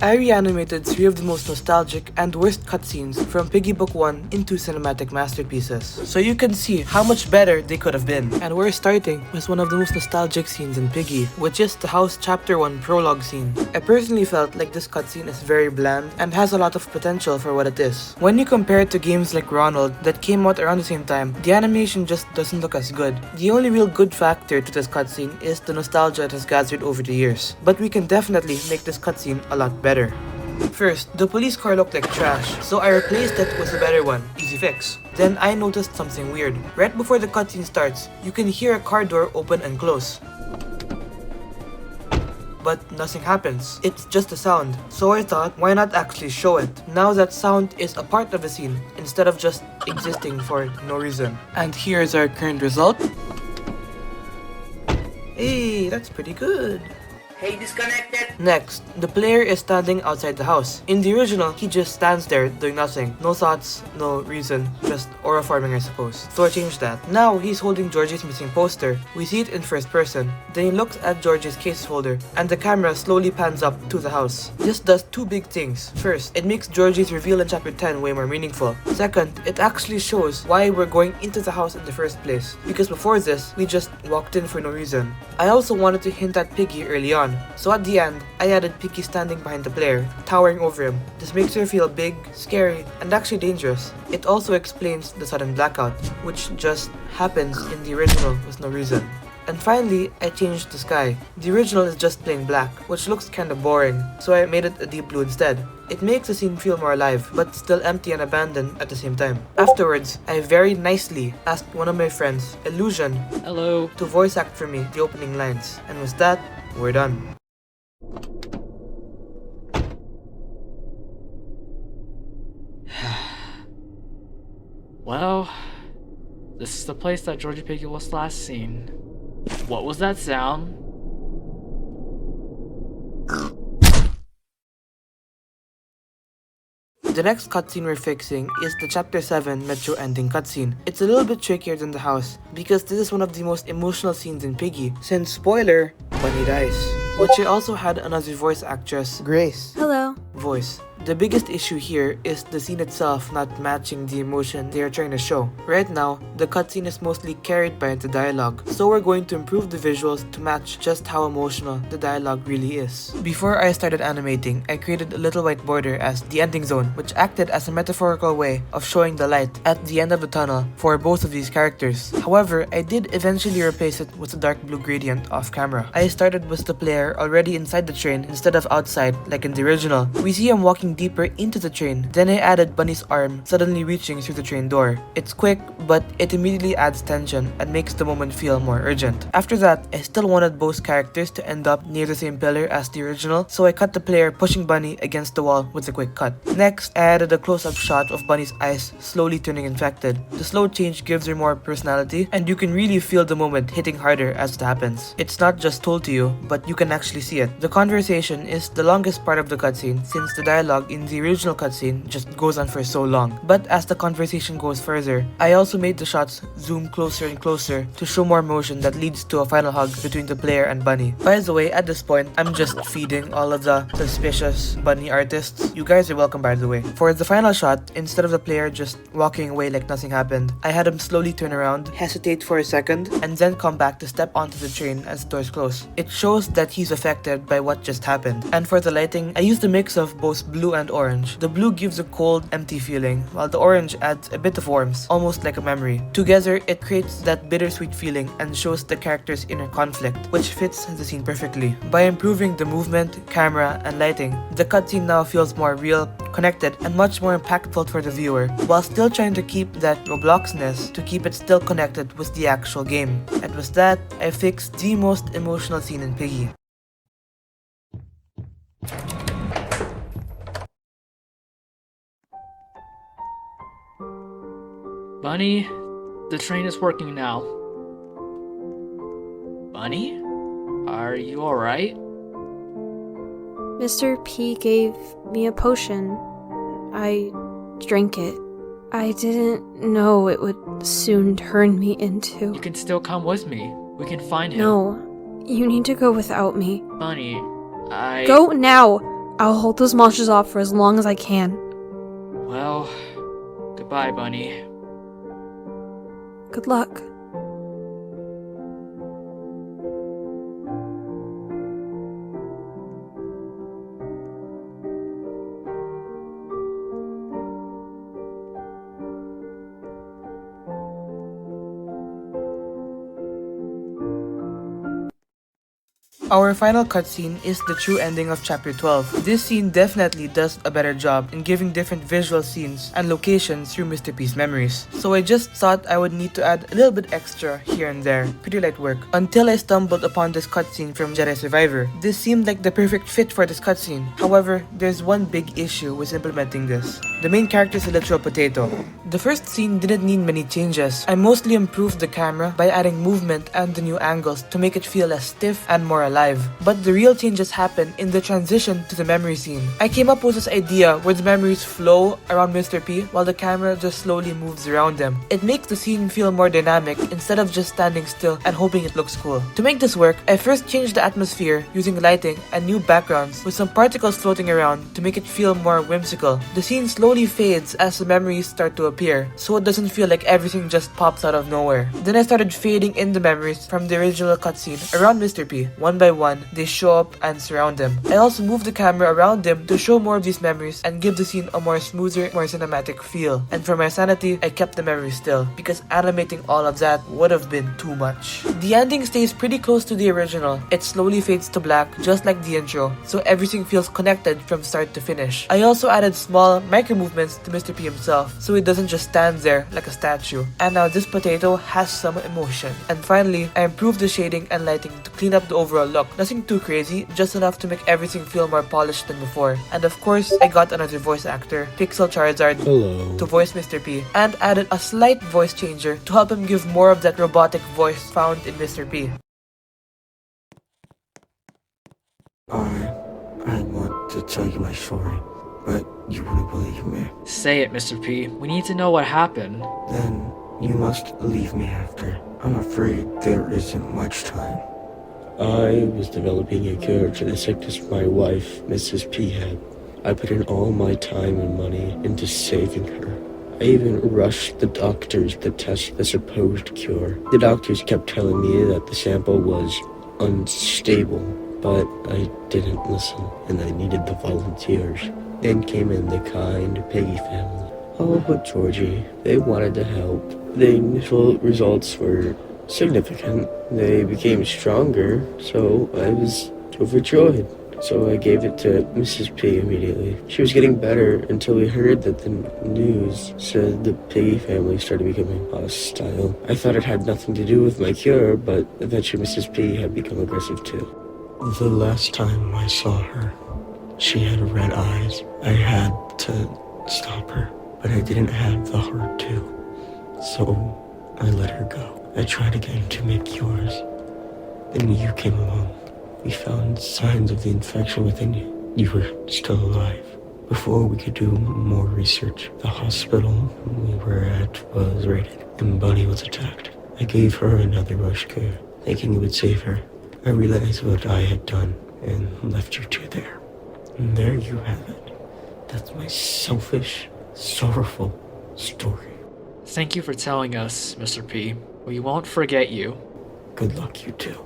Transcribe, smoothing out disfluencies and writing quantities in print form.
I reanimated 3 of the most nostalgic and worst cutscenes from Piggy Book 1 into cinematic masterpieces, so you can see how much better they could have been. And we're starting with one of the most nostalgic scenes in Piggy, which is the House Chapter 1 prologue scene. I personally felt like this cutscene is very bland and has a lot of potential for what it is. When you compare it to games like Ronald that came out around the same time, the animation just doesn't look as good. The only real good factor to this cutscene is the nostalgia it has gathered over the years, but we can definitely make this cutscene a lot better. First, the police car looked like trash, so I replaced it with a better one, easy fix. Then I noticed something weird. Right before the cutscene starts, you can hear a car door open and close. But nothing happens. It's just a sound. So I thought, why not actually show it? Now that sound is a part of the scene, instead of just existing for no reason. And here's our current result. Hey, that's pretty good. Hey, disconnected! Next, the player is standing outside the house. In the original, he just stands there doing nothing. No thoughts, no reason, just aura farming I suppose. So I changed that. Now he's holding Georgie's missing poster. We see it in first person. Then he looks at Georgie's case holder and the camera slowly pans up to the house. This does 2 big things. First, it makes Georgie's reveal in chapter 10 way more meaningful. Second, it actually shows why we're going into the house in the first place. Because before this, we just walked in for no reason. I also wanted to hint at Piggy early on. So at the end, I added Piggy standing behind the player, towering over him. This makes her feel big, scary, and actually dangerous. It also explains the sudden blackout, which just happens in the original with no reason. And finally, I changed the sky. The original is just plain black, which looks kinda boring, so I made it a deep blue instead. It makes the scene feel more alive, but still empty and abandoned at the same time. Afterwards, I very nicely asked one of my friends, Illusion, Hello. to voice act for me the opening lines. And with that, we're done. Well, this is the place that Georgie Piggy was last seen. What was that sound? The next cutscene we're fixing is the Chapter 7 Metro ending cutscene. It's a little bit trickier than the house, because this is one of the most emotional scenes in Piggy, since spoiler, Bunny dies. Which I also had another voice actress, Grace, Hello. voice. The biggest issue here is the scene itself not matching the emotion they are trying to show. Right now, the cutscene is mostly carried by the dialogue, so we're going to improve the visuals to match just how emotional the dialogue really is. Before I started animating, I created a little white border as the ending zone, which acted as a metaphorical way of showing the light at the end of the tunnel for both of these characters. However, I did eventually replace it with a dark blue gradient off camera. I started with the player already inside the train instead of outside like in the original. We see him walking deeper into the train. Then I added Bunny's arm suddenly reaching through the train door. It's quick, but it immediately adds tension and makes the moment feel more urgent. After that, I still wanted both characters to end up near the same pillar as the original, so I cut the player pushing Bunny against the wall with a quick cut. Next, I added a close-up shot of Bunny's eyes slowly turning infected. The slow change gives her more personality, and you can really feel the moment hitting harder as it happens. It's not just told to you, but you can actually see it. The conversation is the longest part of the cutscene since the dialogue in the original cutscene just goes on for so long. But as the conversation goes further, I also made the shots zoom closer and closer to show more motion that leads to a final hug between the player and Bunny. By the way, at this point, I'm just feeding all of the suspicious Bunny artists. You guys are welcome, by the way. For the final shot, instead of the player just walking away like nothing happened, I had him slowly turn around, hesitate for a second, and then come back to step onto the train as the doors close. It shows that he's affected by what just happened. And for the lighting, I used a mix of both blue and orange. The blue gives a cold, empty feeling, while the orange adds a bit of warmth, almost like a memory. Together, it creates that bittersweet feeling and shows the character's inner conflict, which fits the scene perfectly. By improving the movement, camera, and lighting, the cutscene now feels more real, connected, and much more impactful for the viewer, while still trying to keep that Robloxness to keep it still connected with the actual game. And with that, I fixed the most emotional scene in Piggy. Bunny, the train is working now. Bunny? Are you alright? Mr. P gave me a potion. I drank it. I didn't know it would soon turn me into... You can still come with me. We can find him. No, you need to go without me. Bunny, Go now! I'll hold those monsters off for as long as I can. Well, goodbye, Bunny. Good luck. Our final cutscene is the true ending of Chapter 12. This scene definitely does a better job in giving different visual scenes and locations through Mr. P's memories. So I just thought I would need to add a little bit extra here and there. Pretty light work. Until I stumbled upon this cutscene from Jedi Survivor. This seemed like the perfect fit for this cutscene. However, there's one big issue with implementing this. The main character is a literal potato. The first scene didn't need many changes. I mostly improved the camera by adding movement and the new angles to make it feel less stiff and more alive. But the real changes happen in the transition to the memory scene. I came up with this idea where the memories flow around Mr. P while the camera just slowly moves around them. It makes the scene feel more dynamic instead of just standing still and hoping it looks cool. To make this work, I first changed the atmosphere using lighting and new backgrounds with some particles floating around to make it feel more whimsical. The scene slowly fades as the memories start to appear, so it doesn't feel like everything just pops out of nowhere. Then I started fading in the memories from the original cutscene around Mr. P. One by one, they show up and surround him. I also moved the camera around him to show more of these memories and give the scene a more smoother, more cinematic feel. And for my sanity, I kept the memory still, because animating all of that would have been too much. The ending stays pretty close to the original. It slowly fades to black, just like the intro, so everything feels connected from start to finish. I also added small, micro movements to Mr. P himself, so he doesn't just stand there like a statue. And now this potato has some emotion. And finally, I improved the shading and lighting to clean up the overall look. Nothing too crazy, just enough to make everything feel more polished than before. And of course, I got another voice actor, Pixel Charizard, to voice Mr. P, and added a slight voice changer to help him give more of that robotic voice found in Mr. P. I want to tell you my story, but you wouldn't believe me. Say it, Mr. P. We need to know what happened. Then you must leave me after. I'm afraid there isn't much time. I was developing a cure to the sickness my wife, Mrs. P, had. I put in all my time and money into saving her. I even rushed the doctors to test the supposed cure. The doctors kept telling me that the sample was unstable, but I didn't listen, and I needed the volunteers. Then came in the kind Piggy family. Oh, but Georgie, they wanted to help. The initial results were significant. They became stronger, so I was overjoyed. So I gave it to Mrs. P immediately. She was getting better until we heard that the news said the Piggy family started becoming hostile. I thought it had nothing to do with my cure, but eventually Mrs. P had become aggressive too. The last time I saw her, she had red eyes. I had to stop her, but I didn't have the heart to. So I let her go. I tried again to make cures. Then you came along. We found signs of the infection within you. You were still alive. Before we could do more research, the hospital we were at was raided, and Bunny was attacked. I gave her another rush cure, thinking it would save her. I realized what I had done, and left you two there. And there you have it. That's my selfish, sorrowful story. Thank you for telling us, Mr. P. We won't forget you. Good luck, you two.